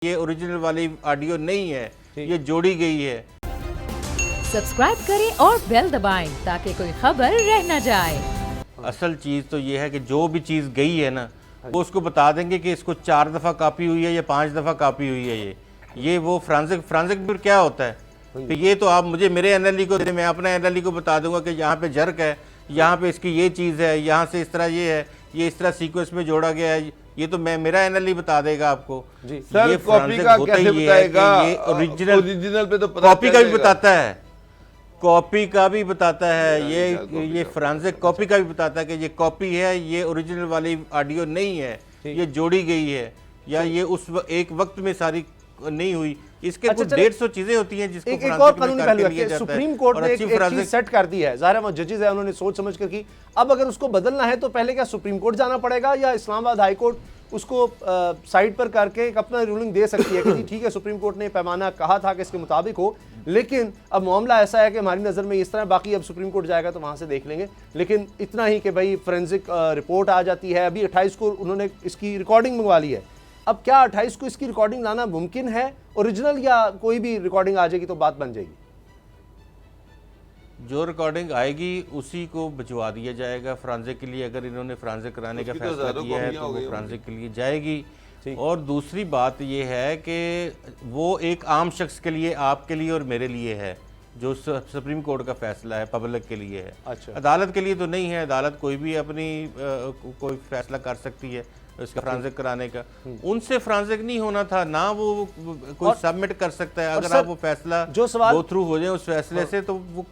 ये ओरिजिनल वाली ऑडियो नहीं है, ये जोड़ी गई है। सब्सक्राइब करें और बेल दबाएं ताकि कोई खबर रह न जाए। असल चीज़ तो ये है कि जो भी चीज़ गई है ना, वो उसको बता देंगे कि इसको 4 दफ़ा कॉपी हुई है या 5 दफ़ा कॉपी हुई है। ये वो फ्रांसिक फिर क्या होता है? तो ये तो आप मुझे मेरे एनएलई को दे, मैं अपना एनएलई को बता दूंगा कि यहाँ पे जर्क है, यहाँ पे इसकी ये चीज़ है, यहाँ से इस तरह ये है, ये इस तरह सीक्वेंस में जोड़ा गया है। ये तो मैं मेरा एनएलई बता देगा आपको। जी सर, कॉपी का कैसे बताएगा? ये ओरिजिनल पे तो पता कॉपी का भी बताता है, कॉपी का भी बताता है। ये फ्रांसिक कॉपी का भी बताता है कि ये कॉपी है, ये ओरिजिनल वाली ऑडियो नहीं है, ये जोड़ी गई है, या ये उस एक वक्त में सारी नहीं हुई। इसके कुछ 150 चीजें होती हैं जिसको एक और कानूनी पहलू है कि सुप्रीम कोर्ट ने एक चीज सेट कर दी है। ज़ाहिर है वो जजेस है, उन्होंने सोच समझ कर की। अब अगर उसको बदलना है तो पहले क्या सुप्रीम कोर्ट जाना पड़ेगा या इस्लामाबाद हाई कोर्ट उसको साइड पर करके एक अपना रूलिंग दे सकती है कि ठीक है, सुप्रीम कोर्ट ने पैमाना कहा था कि इसके मुताबिक हो, लेकिन अब मामला ऐसा है कि हमारी नज़र में इस तरह, बाकी अब सुप्रीम कोर्ट जाएगा तो वहाँ से देख लेंगे। लेकिन इतना ही कि भाई फोरेंसिक रिपोर्ट आ जाती है। अभी 28 को उन्होंने इसकी रिकॉर्डिंग मंगवा ली है। अब क्या 28 को इसकी रिकॉर्डिंग लाना मुमकिन है ओरिजिनल, या कोई भी रिकॉर्डिंग आ जाएगी तो बात बन जाएगी? जो रिकॉर्डिंग आएगी उसी को भिजवा दिया जाएगा फ्रांसिक के लिए। अगर इन्होंने फ्रांसिक कराने का फैसला किया है तो वो फ्रांसिक के लिए जाएगी। और दूसरी बात ये है कि वो एक आम शख्स के लिए, आपके लिए और मेरे लिए है, जो सुप्रीम कोर्ट का फैसला है पब्लिक के लिए है। अच्छा। अदालत के लिए तो नहीं है। अदालत कोई भी अपनी कोई फैसला कर सकती है इसका फ्रांसिक कराने का। उनसे फ्रांसिक नहीं होना था ना, वो कोई सबमिट कर सकता है। अगर आप वो फैसला जो सवाल गो थ्रू हो जाए उस फैसले से, तो वो